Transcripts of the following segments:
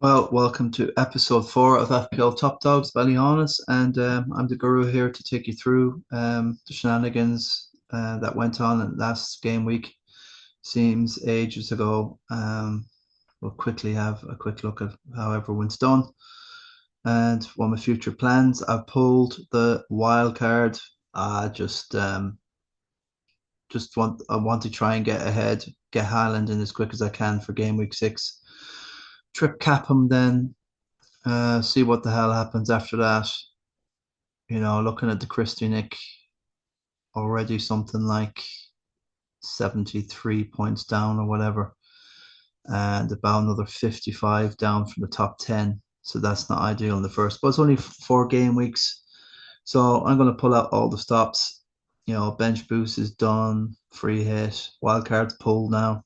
Well, welcome to episode 4 of FPL Top Dogs Ballyhaunis, and I'm the guru here to take you through the shenanigans that went on in last game week. Seems ages ago. We'll quickly have a quick look at how everyone's done and what my future plans. I've pulled the wild card. I just want to try and get ahead, get Haaland in as quick as I can for game week 6. Trip cap him then. See what the hell happens after that. Looking at the Christy Nick, already something like 73 points down or whatever, and about another 55 down from the top 10. So that's not ideal in the first, but it's only 4 game weeks. So I'm going to pull out all the stops. Bench boost is done, free hit, wildcard's pulled now.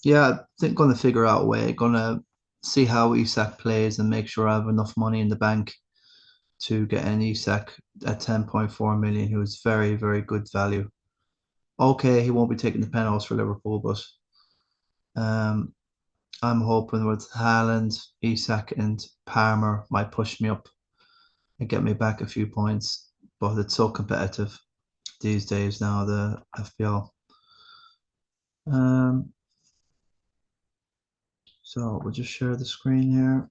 Yeah, I think going to figure out a way, going to see how Isak plays and make sure I have enough money in the bank to get an Isak at 10.4 million, who is very, very good value. Okay, he won't be taking the penalties for Liverpool, but um, I'm hoping with Haaland, Isak, and Palmer might push me up and get me back a few points. But it's so competitive these days now, the FPL. Um, so we'll just share the screen here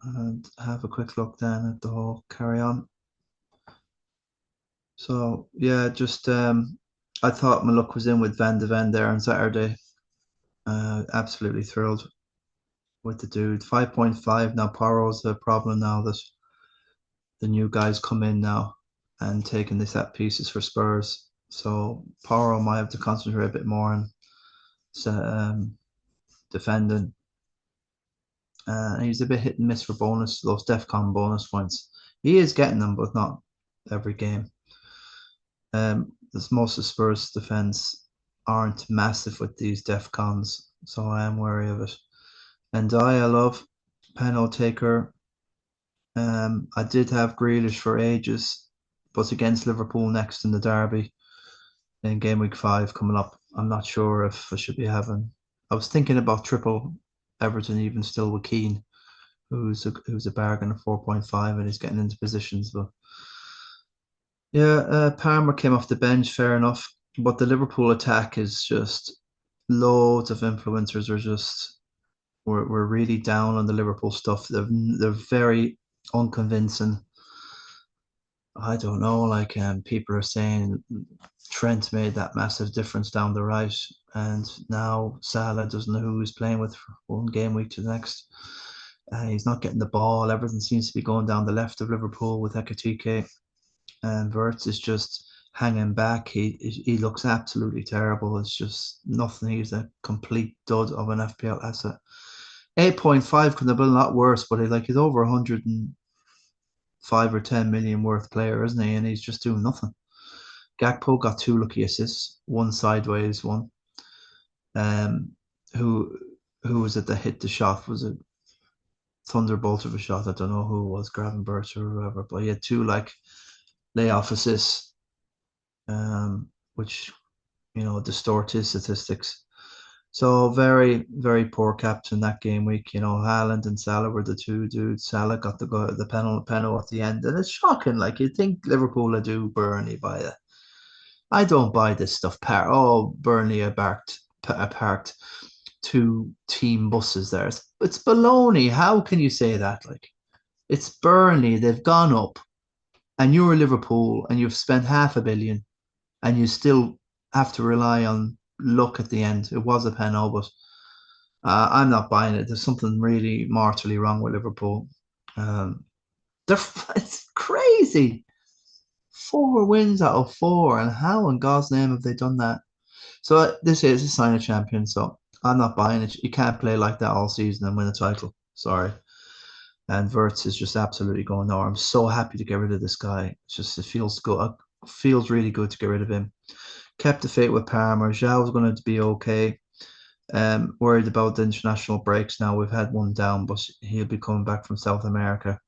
and have a quick look then at the whole carry on. So yeah, just I thought my luck was in with Van de Ven there on Saturday. Absolutely thrilled with the dude. 5.5 now. Poro's a problem now that the new guys come in now and taking the set pieces for Spurs. So Poro might have to concentrate a bit more on defending. He's a bit hit and miss for bonus, those DEFCON bonus points. He is getting them, but not every game. As most of Spurs defense aren't massive with these DEFCONs, so I am wary of it. And I love penalty taker. I did have Grealish for ages, but against Liverpool next in the derby in game week 5 coming up, I'm not sure if I should be having. I was thinking about triple Everton even still with Keane, who's a bargain of 4.5 and he's getting into positions, but yeah, Palmer came off the bench, fair enough. But the Liverpool attack is just loads of influencers are just we're really down on the Liverpool stuff. They're very unconvincing. I don't know, like people are saying Trent made that massive difference down the right, and now Salah doesn't know who he's playing with from one game week to the next. He's not getting the ball. Everything seems to be going down the left of Liverpool with Ekatike, and Wirtz is just hanging back. He looks absolutely terrible. It's just nothing. He's a complete dud of an FPL asset. 8.5 could have been a lot worse, but he's over 105 or 10 million worth player, isn't he? And he's just doing nothing. Gakpo got 2 lucky assists, one sideways, one. Um, who who was it that hit the shot? Was it Thunderbolt of a shot? I don't know who it was, Gravenberch or whoever, but he had two like layoff assists, which distort his statistics. So very, very poor captain that game week. Haaland and Salah were the two dudes. Salah got the penalty at the end, and it's shocking. Like you'd think Liverpool would do Burnley by it. I don't buy this stuff. Burnley are parked 2 team buses there. It's baloney. How can you say that? Like it's Burnley. They've gone up, and you're Liverpool, and you've spent half a billion, and you still have to rely on luck at the end. It was a penalty, but I'm not buying it. There's something really mortally wrong with Liverpool. Um, they're it's crazy. 4 wins out of 4, and how in God's name have they done that? So this is a sign of champion. So I'm not buying it. You can't play like that all season and win a title. Sorry. And Wirtz is just absolutely going nowhere. I'm so happy to get rid of this guy. It feels good. It feels really good to get rid of him. Kept the faith with Palmer. Zhao's going to be okay. Worried about the international breaks now. We've had one down, but he'll be coming back from South America.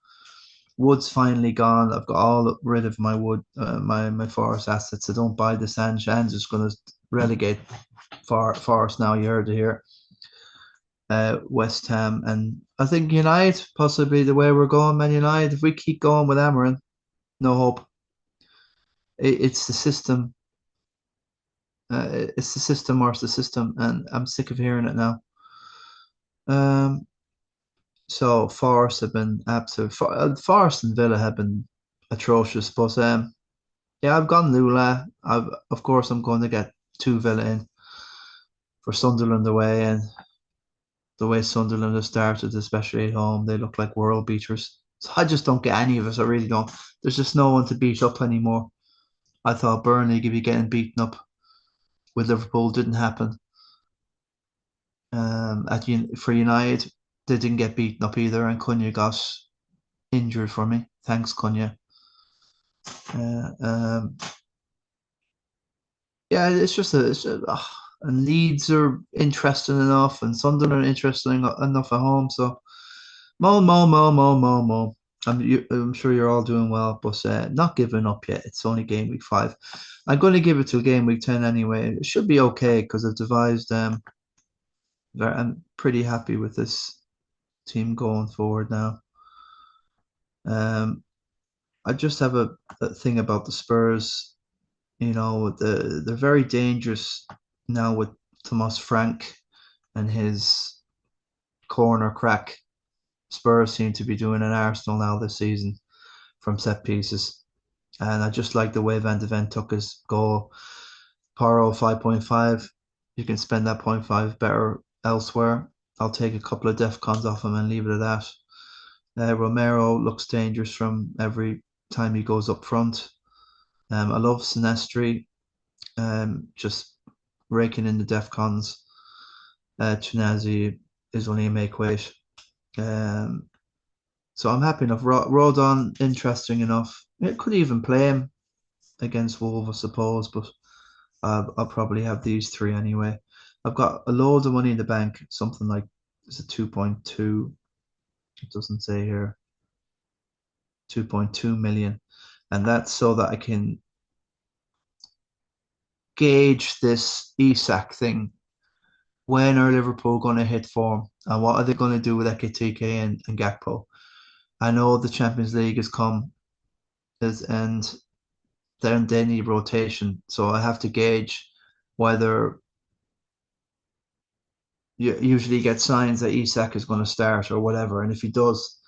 Wood's finally gone. I've got all rid of my wood, my forest assets. I don't buy the sand. Shan's just going to relegate Forest now. You heard it here. West Ham, and I think United possibly the way we're going, Man United. If we keep going with Amarin, no hope. It's the system. It's the system or it's the system, and I'm sick of hearing it now. Um, so Forest have been absolute. Forest and Villa have been atrocious, but yeah, I've gone Lula. Of course I'm going to get two Villa in for Sunderland away, and the way Sunderland have started, especially at home, they look like world beaters. So I just don't get any of it. I really don't. There's just no one to beat up anymore. I thought Burnley could be getting beaten up with Liverpool. Didn't happen. For United, they didn't get beaten up either, and Cunha got injured for me. Thanks, Cunha. Uh, um, yeah, and Leeds are interesting enough, and Sunderland are interesting enough at home. So Mo, Mo, Mo, Mo, Mo, Mo. I'm sure you're all doing well, but not giving up yet. It's only game week 5. I'm going to give it till game week 10 anyway. It should be okay because I've devised. I'm pretty happy with this team going forward now. Um, I just have a thing about the Spurs. They're very dangerous now with Thomas Frank and his corner crack. Spurs seem to be doing an Arsenal now this season from set pieces. And I just like the way Van de Ven took his goal. Paro 5.5. You can spend that point 5 better elsewhere. I'll take a couple of def cons off him and leave it at that. Romero looks dangerous from every time he goes up front. I love Sinestri, just raking in the def cons. Chinazi is only a make weight. Um, so I'm happy enough. Rodon, interesting enough. It could even play him against Wolves, I suppose, but I'll probably have these three anyway. I've got a load of money in the bank, something like it's a 2.2. It doesn't say here. 2.2 million. And that's so that I can gauge this Isak thing. When are Liverpool going to hit form? And what are they going to do with Ekitike and Gakpo? I know the Champions League has come and then they need rotation. So I have to gauge whether you usually get signs that Isak is going to start or whatever. And if he does,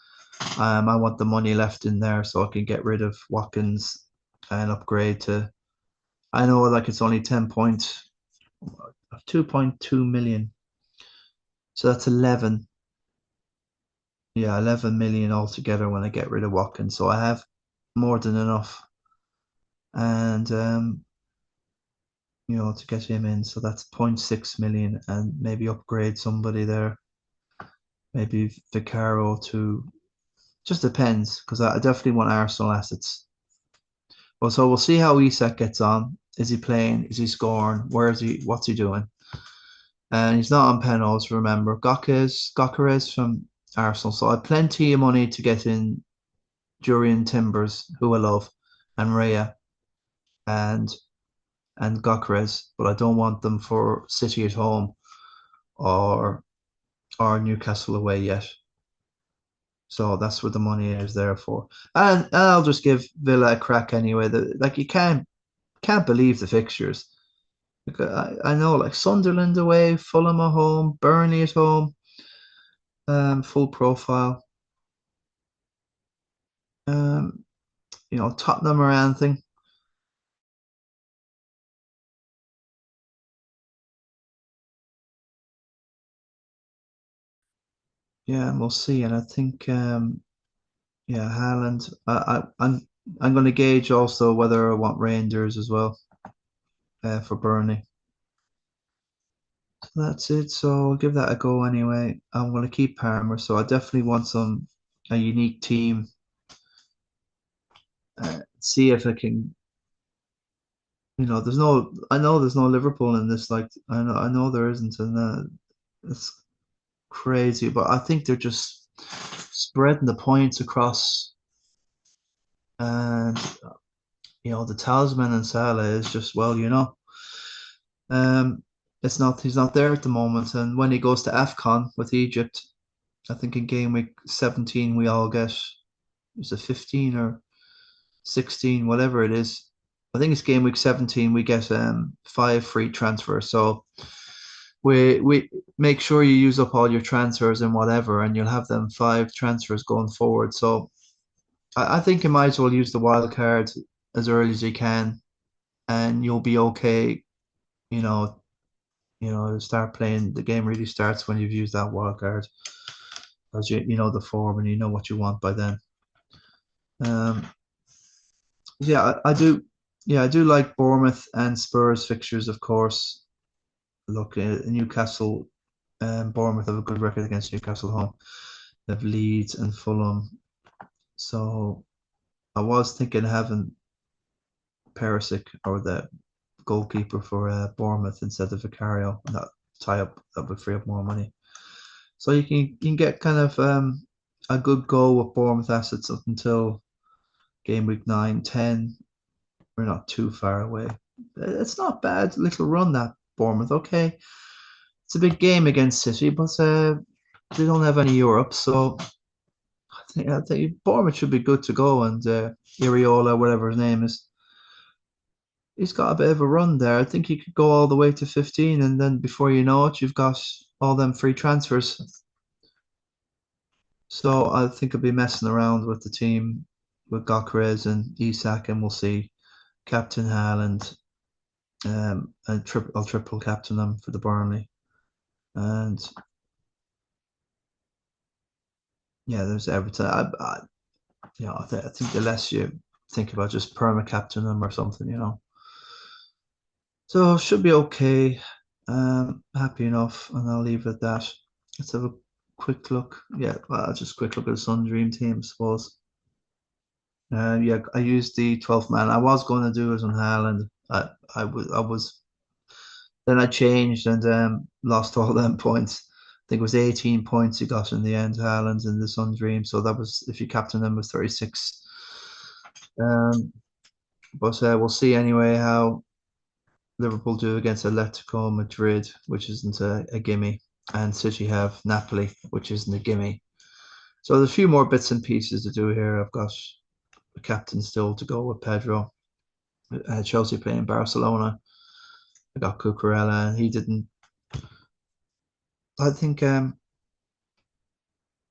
I want the money left in there so I can get rid of Watkins and upgrade to. I know like it's only 2.2 million. So that's 11. Yeah, 11 million altogether when I get rid of Watkins. So I have more than enough. And to get him in. So that's 0.6 million and maybe upgrade somebody there. Maybe Vicaro to just depends because I definitely want Arsenal assets. Well, so we'll see how Isak gets on. Is he playing? Is he scoring? Where is he? What's he doing? And he's not on penalties, remember. Gokares from Arsenal. So I have plenty of money to get in Jurian Timbers, who I love, and Raya and Gokares, but I don't want them for City at home or Newcastle away yet. So that's what the money is there for. And I'll just give Villa a crack anyway. Like you can't believe the fixtures. Like, I know like Sunderland away, Fulham at home, Burnley at home, full profile. Um, Tottenham or anything. Yeah, we'll see. And I think yeah, Haaland. I'm going to gauge also whether I want Rangers as well for Burnley. So that's it. So I'll give that a go anyway. I'm going to keep Palmer. So I definitely want a unique team. See if I can. I know there's no Liverpool in this. Like I know there isn't, and it's crazy. But I think they're just spreading the points across, and the talisman and Salah is just well. Um, it's not he's not there at the moment. And when he goes to AFCON with Egypt, I think in game week 17 we all get is it 15 or 16, whatever it is. I think it's game week 17 we get five free transfers. So we make sure you use up all your transfers and whatever, and you'll have them five transfers going forward. So I think you might as well use the wild card as early as you can, and you'll be okay. You know, start playing. The game really starts when you've used that wild card, because you know the form and you know what you want by then. Um, yeah, I do. Yeah, I do like Bournemouth and Spurs fixtures, of course. Look, Newcastle and Bournemouth have a good record against Newcastle home. They have Leeds and Fulham. So I was thinking of having Perisic or the goalkeeper for Bournemouth instead of Vicario, and that would free up more money. So you can get kind of a good goal with Bournemouth assets up until game week 9, 10. We're not too far away. It's not bad. Little run that Bournemouth. Okay, it's a big game against City, but they don't have any Europe, so I think Bournemouth should be good to go. And Iriola, whatever his name is, he's got a bit of a run there. I think he could go all the way to 15, and then before you know it, you've got all them free transfers. So I think I'll be messing around with the team with Gokres and Isak, and we'll see Captain Haaland. And I'll triple captain them for the Burnley. And yeah, there's Everton. I think the less you think about just perma captain them or something. So should be okay. Happy enough, and I'll leave it at that. Let's have a quick look. Yeah, well, just a quick look at the Sun Dream team, I suppose. Yeah, I used the 12th man. I was going to do it on Haaland. I was. Then I changed and lost all them points. I think it was 18 points he got in the end, Haaland in the Sun Dream. So that was if you captain them was 36. Um, but we'll see anyway how Liverpool do against Atletico Madrid, which isn't a gimme, and City have Napoli, which isn't a gimme. So there's a few more bits and pieces to do here. I've got the captain still to go with Pedro. Chelsea playing Barcelona. I got Cucurella, and he didn't. I think I'm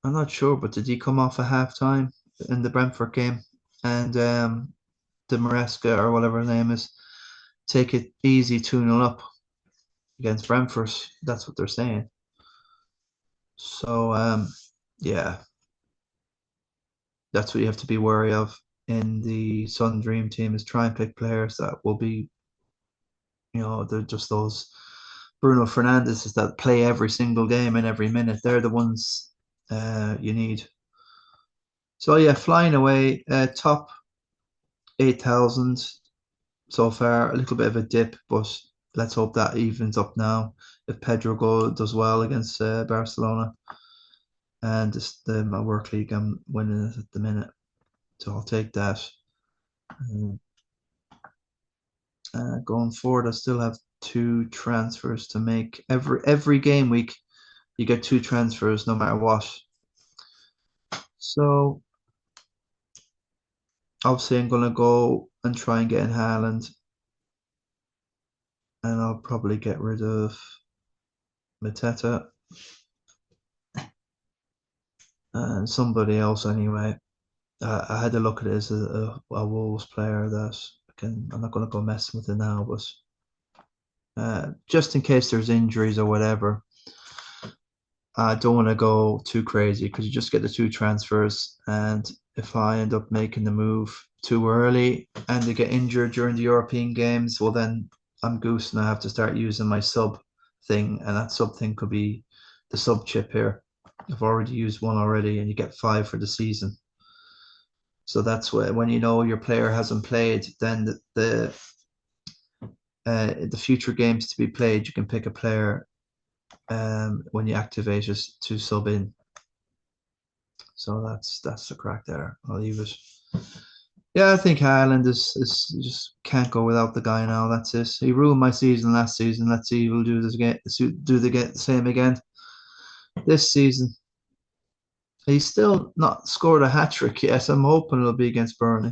not sure, but did he come off a half time in the Brentford game? And the Maresca or whatever his name is, take it easy 2-0 up against Brentford. That's what they're saying. So yeah, that's what you have to be wary of in the Sun Dream team is try and pick players that will be, they're just those Bruno Fernandez's that play every single game and every minute. They're the ones you need. So yeah, flying away, top 8,000 so far. A little bit of a dip, but let's hope that evens up now if Pedro does well against Barcelona. And just my work league, I'm winning it at the minute, so I'll take that. Um, going forward, I still have two transfers to make. Every game week, you get two transfers no matter what. So obviously, I'm gonna go and try and get in Haaland, and I'll probably get rid of Mateta and somebody else anyway. I had to look at it as a Wolves player that I'm not going to go messing with it now, but just in case there's injuries or whatever, I don't want to go too crazy because you just get the two transfers. And if I end up making the move too early and they get injured during the European games, well, then I'm goose and I have to start using my sub thing. And that sub thing could be the sub chip here. I've already used one already, and you get five for the season. So that's when you know your player hasn't played, then the future games to be played, you can pick a player when you activate it to sub in. So that's the crack there. I'll leave it. Yeah, I think Haaland is just can't go without the guy now. That's it. He ruined my season last season. Let's see, he'll do this again. Do they get the same again this season? He's still not scored a hat trick yet. I'm hoping it'll be against Burnley.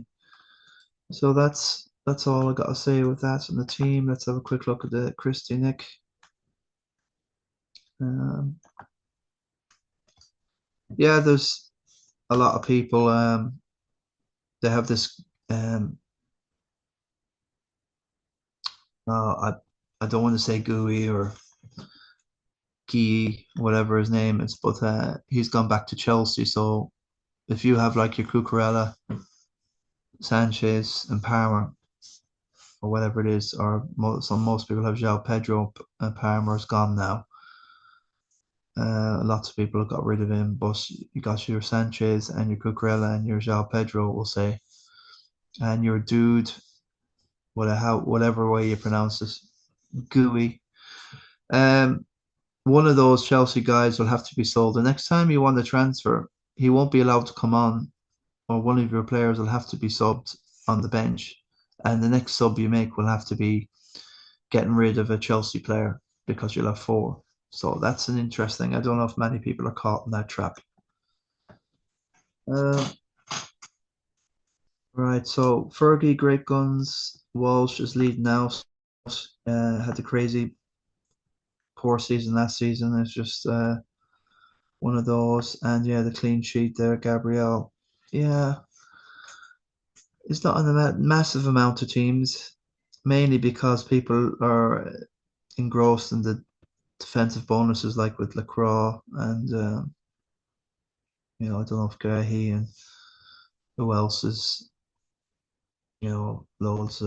So that's all I got to say with that on the team. Let's have a quick look at the Christy Nick. Um, yeah, there's a lot of people. They have this. I don't want to say gooey or Key, whatever his name is, but he's gone back to Chelsea. So if you have like your Cucurella, Sanchez, and Palmer, or whatever it is, or most people have João Pedro, and Palmer's gone now. Lots of people have got rid of him, but you got your Sanchez and your Cucurella and your João Pedro, we'll say, and your dude, whatever way you pronounce this, Gooey. Um, One of those Chelsea guys will have to be sold. The next time you want to transfer, he won't be allowed to come on, or one of your players will have to be subbed on the bench. And the next sub you make will have to be getting rid of a Chelsea player because you'll have four. So that's an interesting. I don't know if many people are caught in that trap. Uh, right. So Fergie, great guns. Walsh is leading now. Had the crazy poor season last season. It's just one of those. And yeah, the clean sheet there, Gabriel. Yeah, it's not on a massive amount of teams, mainly because people are engrossed in the defensive bonuses, like with Lacroix and I don't know if Gahi and who else is, loads.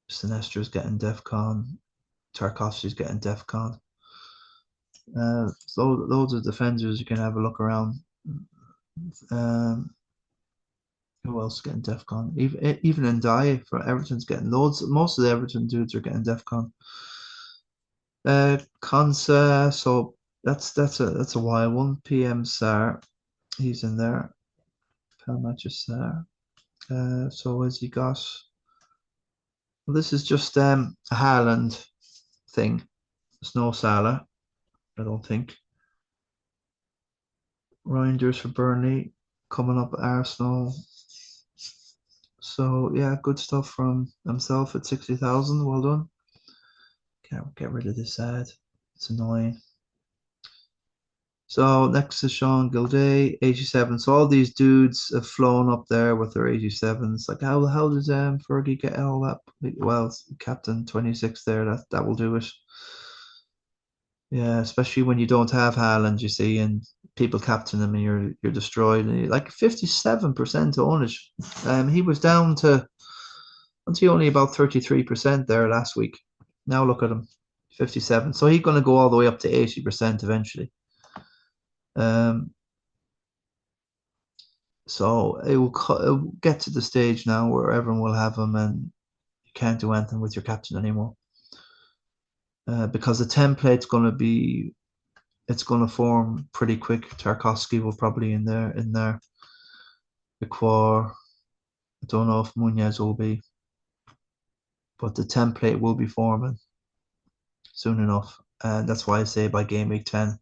Sinestra's getting DEFCON, Tarkovsky's getting DEFCON. So loads of defenders you can have a look around. Um, who else is getting DEFCON? Even Ndiaye for Everton's getting loads. Most of the Everton dudes are getting DEFCON. Consa, so that's a wild one. PM Sar, he's in there. Palmatch Sar. So has he got? Well, this is just a Haaland thing. There's no Salah, I don't think. Reinders for Burnley coming up at Arsenal. So yeah, good stuff from himself at 60,000. Well done. Can't get rid of this ad. It's annoying. So next is Sean Gilday, 87. So all these dudes have flown up there with their 87s. Like how does Fergie get all that? Well, Captain 26 there, that will do it. Yeah, especially when you don't have Haaland, you see, and people captain him and you're destroyed. And like 57% ownage. He was down to until only about 33% there last week. Now look at him, 57. So he's going to go all the way up to 80% eventually. Um, so it will get to the stage now where everyone will have him and you can't do anything with your captain anymore. Because the template's going to be, it's going to form pretty quick. Tarkovsky will probably in there. The core, I don't know if Munez will be, but the template will be forming soon enough. And that's why I say by game week 10,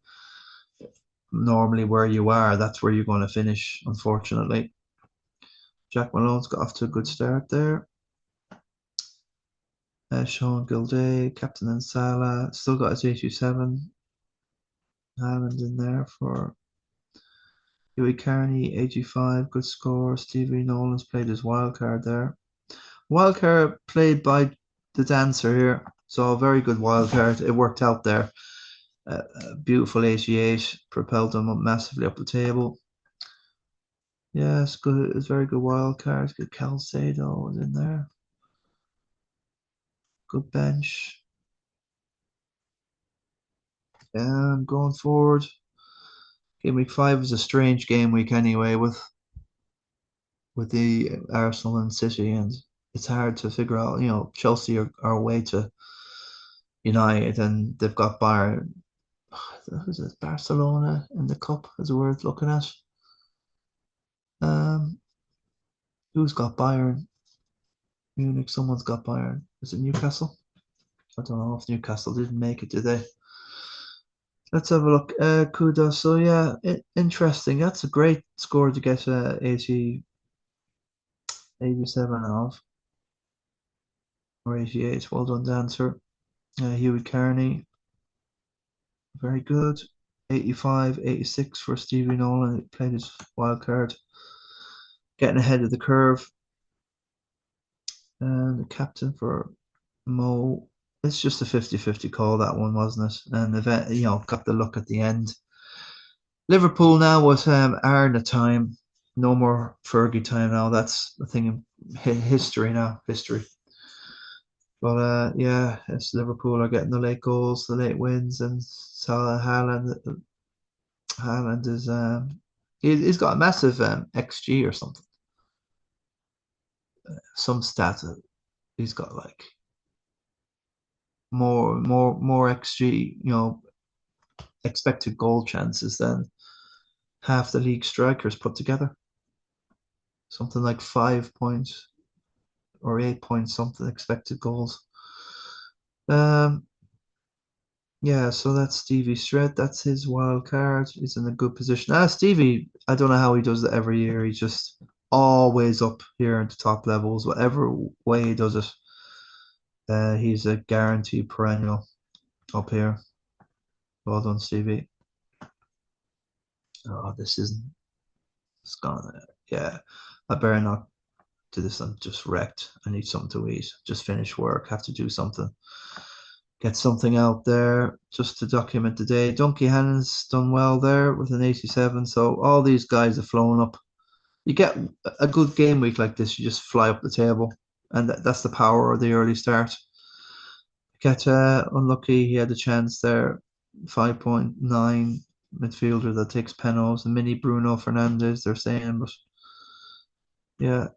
normally where you are, that's where you're going to finish, unfortunately. Jack Malone's got off to a good start there. Sean Gilday, Captain and Salah, still got his 87. Hammond in there for Huey Carney, 85, good score. Stevie Nolan's played his wild card there. Wild card played by the dancer here, so a very good wild card. It worked out there. Beautiful 88, propelled them up massively up the table. Yeah, it's good. It's very good wild card. Good Calcedo was in there. Good bench. And going forward, game week 5 is a strange game week anyway with the Arsenal and City, and it's hard to figure out. Chelsea are away to United, and they've got who's it, Barcelona in the cup is worth looking at. Um, Who's got Bayern? Munich. Someone's got Bayern. Is it Newcastle? I don't know if Newcastle didn't make it, did they? Let's have a look. Kudos. So yeah, interesting. That's a great score to get 80, 87 and a half or 88. Well done, Dancer. Huey Carney, very good. 85, 86 for Stevie Nolan. He played his wild card, getting ahead of the curve. And the captain for Mo. It's just a 50-50 call, that one, wasn't it? And event, got the look at the end. Liverpool now with Arna time. No more Fergie time now. That's the thing in history now. History. But yeah, it's Liverpool are getting the late goals, the late wins, and Salah Haaland is he's got a massive XG or something. Some stats he's got like more XG, expected goal chances than half the league strikers put together. Something like 5 points or 8 points, something expected goals. Um, yeah, so that's Stevie Stret. That's his wild card. He's in a good position. Stevie, I don't know how he does it every year. He's just always up here at the top levels, whatever way he does it. He's a guaranteed perennial up here. Well done, Stevie. Oh, this isn't. It's gone. Yeah, I better not do this. I'm just wrecked. I need something to eat. Just finish work. Have to do something. Get something out there just to document the day. Donkey Hannon's done well there with an 87. So all these guys are flowing up. You get a good game week like this, you just fly up the table, and that's the power of the early start. Get unlucky, he had a chance there. 5.9 midfielder that takes penalties, the mini Bruno Fernandes, they're saying, but yeah,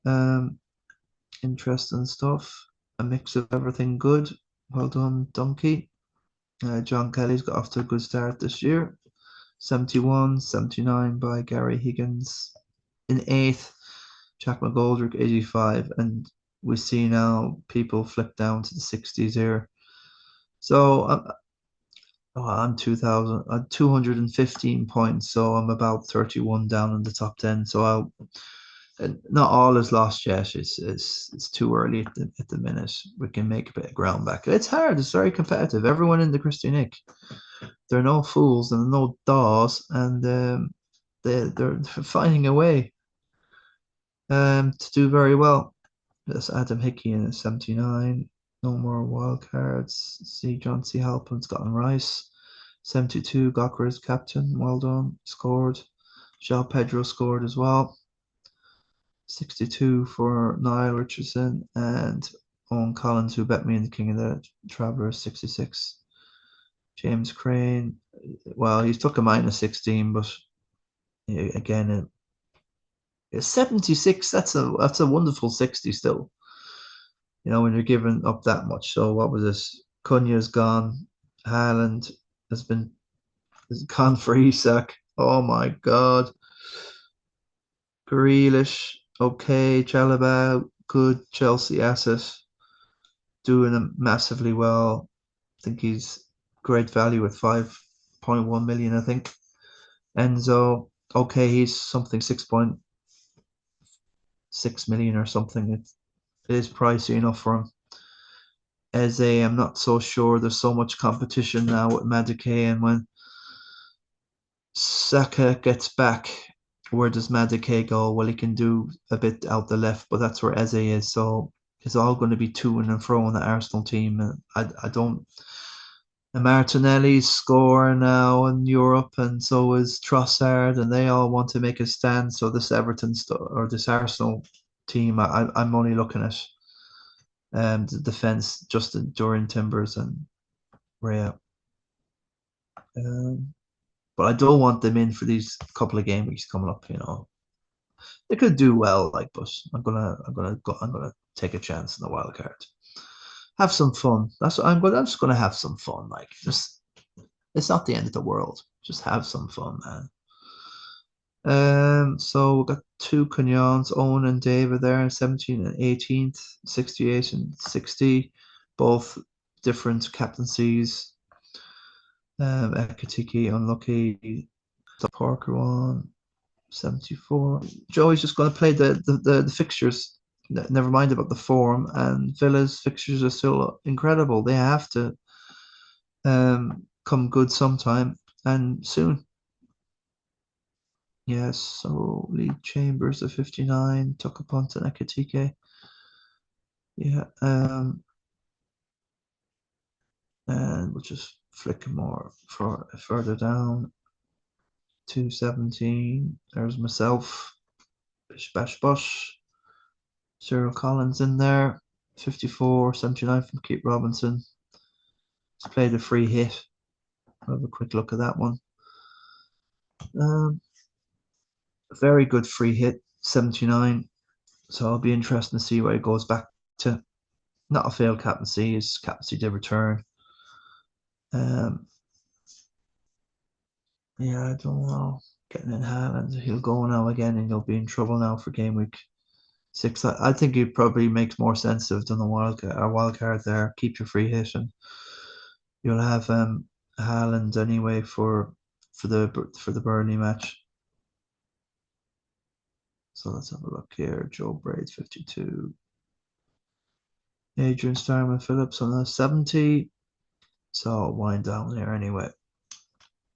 interesting stuff. A mix of everything good. Well done, Donkey. John Kelly's got off to a good start this year. 71, 79 by Gary Higgins. In eighth, Jack McGoldrick, 85. And we see now people flip down to the 60s here. So I'm 215 points, so I'm about 31 down in the top 10. So I'll not all is lost yet. It's too early at the minute. We can make a bit of ground back. It's hard. It's very competitive. Everyone in the Christy Nick, they're no fools and no daws, and they're finding a way to do very well. There's Adam Hickey in at 79. No more wild cards. See John C. Halpin's gotten Rice. 72, Gawker's captain. Well done. Scored. João Pedro scored as well. 62 for Niall Richardson and Owen Collins, who bet me in the King of the Travellers, 66. James Crane, well, he's took a minus 16, but again, it's 76. That's a wonderful 60 still. When you're giving up that much. So what was this? Cunha's gone. Haaland has gone for Isak. Oh my God. Grealish, okay. Chalobah, good Chelsea asset, doing him massively well. I think he's great value at 5.1 million, I think. Enzo, okay, he's something 6.6 million or something. It is pricey enough for him. Eze, I'm not so sure. There's so much competition now with Madueke, and when Saka gets back, where does Madueke go? Well, he can do a bit out the left, but that's where Eze is. So it's all going to be to and fro in the Arsenal team. And I don't. And Martinelli's scoring now in Europe, and so is Trossard, and they all want to make a stand. So this or this Arsenal team, I'm only looking at the defense, Justin Dorian Timbers and Rhea. But I don't want them in for these couple of game weeks coming up. They could do well, but I'm gonna take a chance in the wild card. Have some fun. That's what I'm just gonna have some fun. It's not the end of the world. Just have some fun, man. So we got two Kenyans, Owen and David there, 17 and 18th, 68 and 60, both different captaincies. Ekatiki unlucky, the Parker one, 74. Joey's just going to play the fixtures. Never mind about the form, and Villa's fixtures are still incredible. They have to come good sometime and soon. Yes, so League Chambers of 59, Tukapunt and Ekatike. Yeah, and we'll just flick more for further down. 217. There's myself, Bish Bash Bush, Cyril Collins in there. 54, 79 from Keith Robinson. Let's play the free hit. Have a quick look at that one. Um, very good free hit, 79. So I'll be interested to see where it goes back to. Not a failed captaincy, his captaincy did return. Um, yeah, I don't know. Getting in Haaland, he'll go now again, and he'll be in trouble now for game week 6. I think it probably makes more sense to have done a wild card there. Keep your free hit, and you'll have Haaland anyway for the Burnley match. So let's have a look here. Joe Braid 52. Adrian Starman Phillips on the 70. So I'll wind down here anyway.